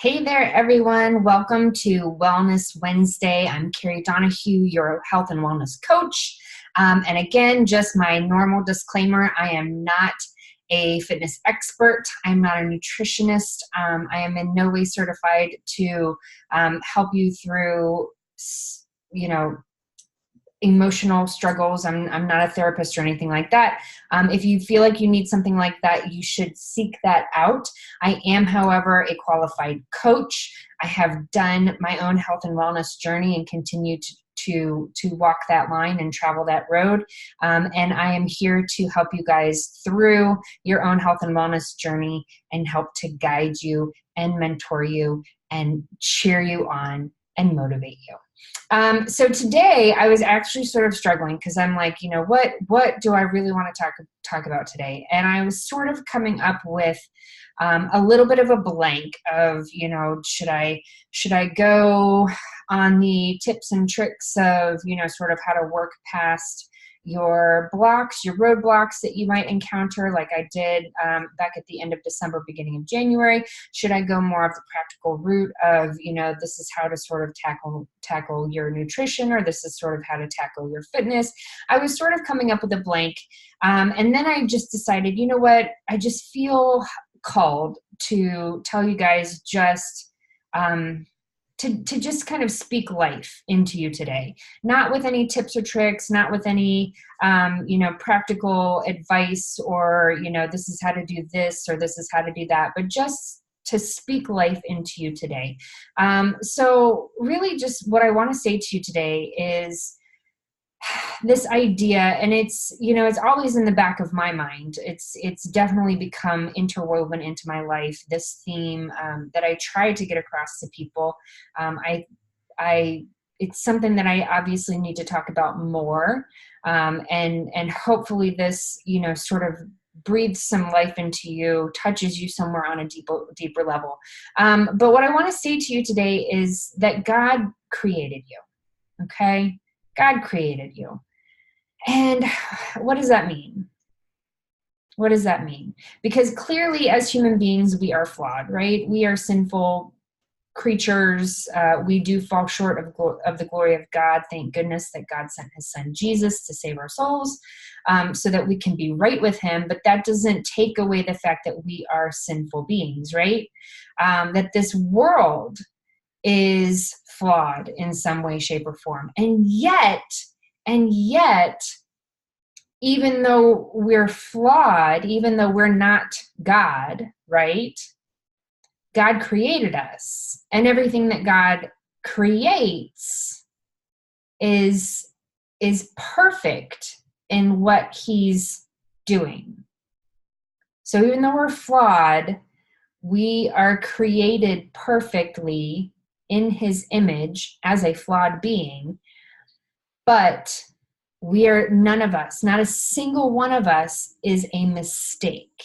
Hey there, everyone. Welcome to Wellness Wednesday. I'm Carrie Donahue, your health and wellness coach. And again, just my normal disclaimer, I am not a fitness expert. I'm not a nutritionist. I am in no way certified to help you through, you know, emotional struggles. I'm not a therapist or anything like that. If you feel like you need something like that, you should seek that out. I am, however, a qualified coach. I have done my own health and wellness journey and continue to walk that line and travel that road. And I am here to help you guys through your own health and wellness journey and help to guide you and mentor you and cheer you on and motivate you. So today I was actually sort of struggling because I'm like, what do I really want to talk about today? And I was sort of coming up with a little bit of a blank of, should I go on the tips and tricks of, sort of how to work past your blocks, your roadblocks that you might encounter, like I did back at the end of December, beginning of January? Should I go more of the practical route of, this is how to sort of tackle your nutrition, or this is sort of how to tackle your fitness? I was sort of coming up with a blank. And then I just decided, you know what? I just feel called to tell you guys just to just kind of speak life into you today, not with any tips or tricks, not with any, practical advice or, this is how to do this or this is how to do that, but just to speak life into you today. So really just what I want to say to you today is this idea, and it's always in the back of my mind. It's definitely become interwoven into my life, this theme that I try to get across to people. It's something that I obviously need to talk about more, and hopefully this sort of breathes some life into you, touches you somewhere on a deeper level. But what I want to say to you today is that God created you. Okay? God created you. And what does that mean? What does that mean? Because clearly as human beings, we are flawed, right? We are sinful creatures. We do fall short of the glory of God. Thank goodness that God sent his son Jesus to save our souls, so that we can be right with him. But that doesn't take away the fact that we are sinful beings, right? That this world is flawed in some way, shape, or form. And yet, even though we're flawed, even though we're not God, right? God created us, and everything that God creates is perfect in what he's doing. So even though we're flawed, we are created perfectly in his image as a flawed being, but none of us, not a single one of us, is a mistake.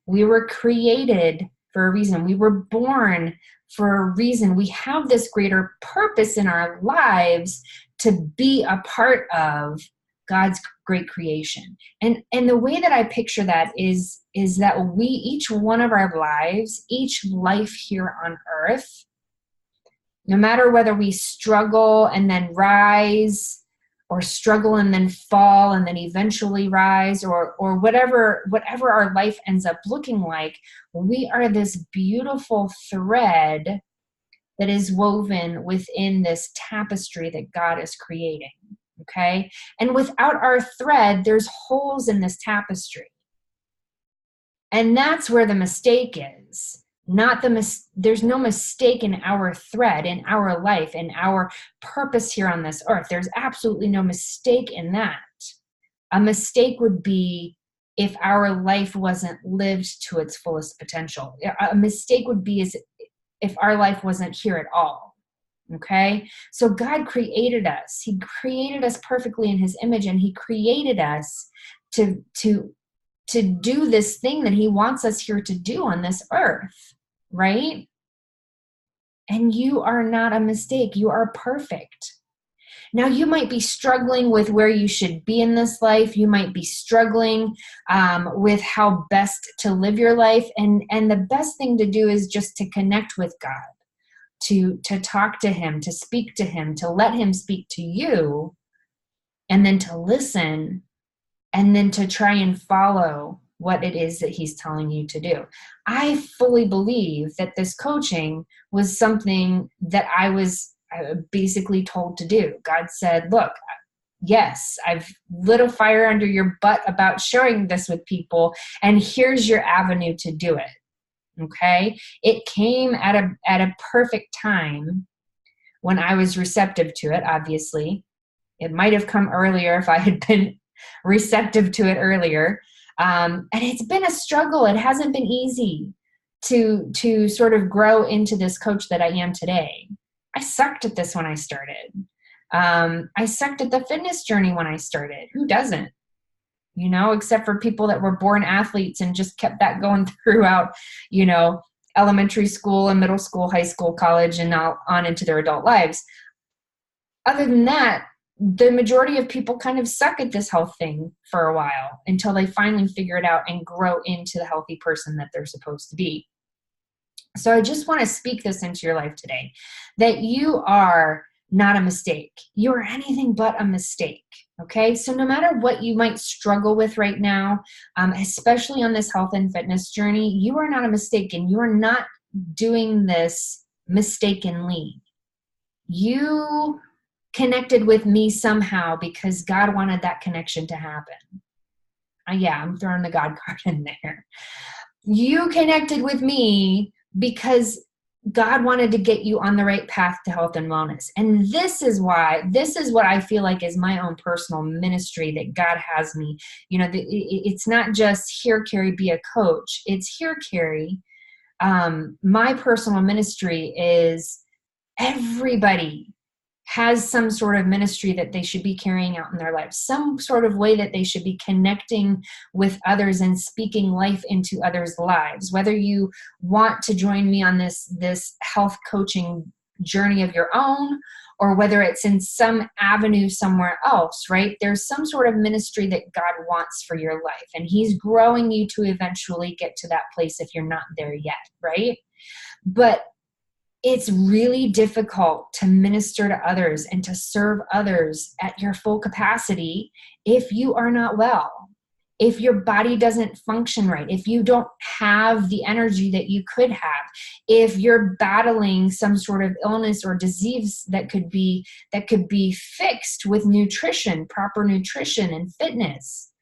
We were created for a reason. We were born for a reason. We have this greater purpose in our lives to be a part of God's great creation. And the way that I picture that is that we, each one of our lives, each life here on earth, no matter whether we struggle and then rise, or struggle and then fall and then eventually rise, or whatever our life ends up looking like, we are this beautiful thread that is woven within this tapestry that God is creating, okay? And without our thread, there's holes in this tapestry. And that's where the mistake is. There's no mistake in our thread, in our life, in our purpose here on this earth. There's absolutely no mistake in that. A mistake would be if our life wasn't lived to its fullest potential. A mistake would be if our life wasn't here at all. Okay? So God created us. He created us perfectly in his image, and he created us to do this thing that he wants us here to do on this earth, right? And you are not a mistake. You are perfect. Now, you might be struggling with where you should be in this life. You might be struggling with how best to live your life. And the best thing to do is just to connect with God, to talk to him, to speak to him, to let him speak to you, and then to listen, and then to try and follow what it is that he's telling you to do. I fully believe that this coaching was something that I was basically told to do. God said, look, yes, I've lit a fire under your butt about sharing this with people, and here's your avenue to do it. Okay? It came at a perfect time when I was receptive to it, obviously. It might have come earlier if I had been receptive to it earlier. And it's been a struggle. It hasn't been easy to sort of grow into this coach that I am today. I sucked at this when I started. I sucked at the fitness journey when I started. Who doesn't? You know, except for people that were born athletes and just kept that going throughout, you know, elementary school and middle school, high school, college, and now on into their adult lives. Other than that, the majority of people kind of suck at this health thing for a while until they finally figure it out and grow into the healthy person that they're supposed to be. So I just want to speak this into your life today, that you are not a mistake. You are anything but a mistake. Okay. So no matter what you might struggle with right now, especially on this health and fitness journey, you are not a mistake, and you are not doing this mistakenly. You connected with me somehow because God wanted that connection to happen. Yeah, I'm throwing the God card in there. You connected with me because God wanted to get you on the right path to health and wellness. And this is what I feel like is my own personal ministry that God has me. You know, it's not just here, Carrie, be a coach. It's here, Carrie. My personal ministry is everybody has some sort of ministry that they should be carrying out in their lives, some sort of way that they should be connecting with others and speaking life into others' lives. Whether you want to join me on this health coaching journey of your own, or whether it's in some avenue somewhere else, right? There's some sort of ministry that God wants for your life, and he's growing you to eventually get to that place if you're not there yet, right? But it's really difficult to minister to others and to serve others at your full capacity if you are not well, if your body doesn't function right, if you don't have the energy that you could have, if you're battling some sort of illness or disease that could be fixed with nutrition, proper nutrition and fitness.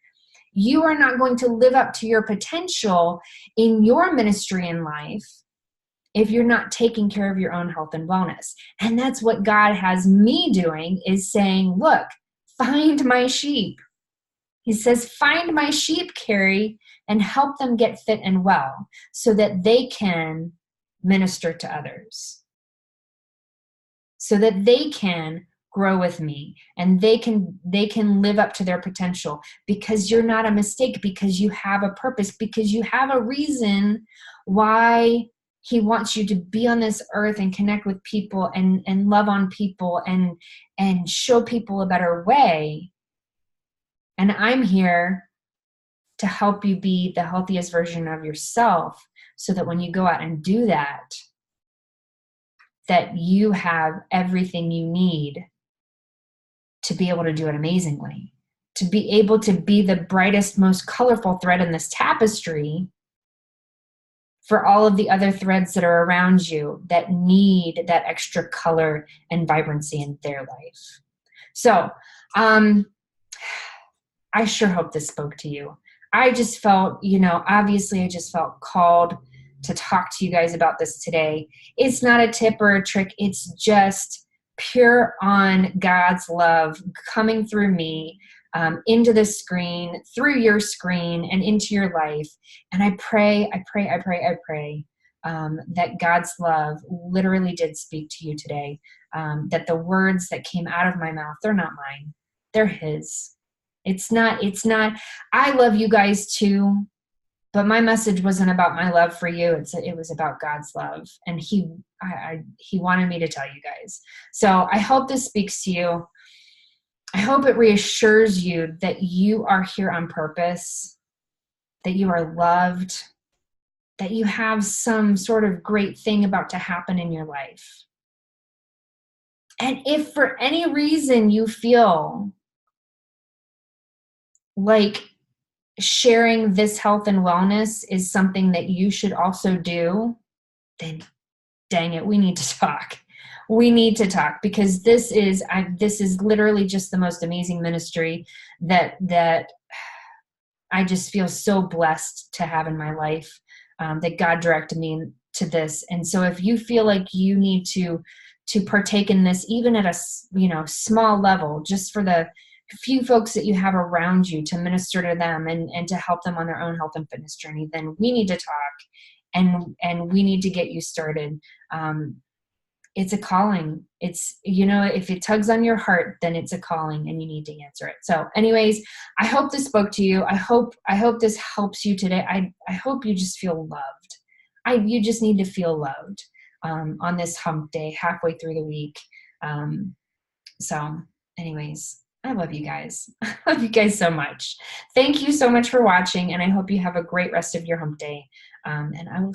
You are not going to live up to your potential in your ministry in life if you're not taking care of your own health and wellness. And that's what God has me doing, is saying, look, find my sheep. He says, find my sheep, Carrie, and help them get fit and well so that they can minister to others, so that they can grow with me and they can live up to their potential, because you're not a mistake, because you have a purpose, because you have a reason why he wants you to be on this earth and connect with people and love on people and show people a better way. And I'm here to help you be the healthiest version of yourself, so that when you go out and do that, that you have everything you need to be able to do it amazingly, to be able to be the brightest, most colorful thread in this tapestry for all of the other threads that are around you that need that extra color and vibrancy in their life. So, I sure hope this spoke to you. I just felt, obviously I just felt called to talk to you guys about this today. It's not a tip or a trick. It's just pure on God's love coming through me, into the screen, through your screen, and into your life. And I pray that God's love literally did speak to you today, that the words that came out of my mouth, they're not mine. They're his. It's not, I love you guys too, but my message wasn't about my love for you. It was about God's love. And he wanted me to tell you guys. So I hope this speaks to you. I hope it reassures you that you are here on purpose, that you are loved, that you have some sort of great thing about to happen in your life. And if for any reason you feel like sharing this health and wellness is something that you should also do, then dang it, we need to talk. We need to talk, because this is literally just the most amazing ministry that I just feel so blessed to have in my life, that God directed me to this. And so if you feel like you need to partake in this, even at a small level, just for the few folks that you have around you, to minister to them and to help them on their own health and fitness journey, then we need to talk, and we need to get you started. It's a calling. It's, if it tugs on your heart, then it's a calling and you need to answer it. So anyways, I hope this spoke to you. I hope this helps you today. I hope you just feel loved. You just need to feel loved, on this hump day, halfway through the week. So anyways, I love you guys. I love you guys so much. Thank you so much for watching, and I hope you have a great rest of your hump day. And I will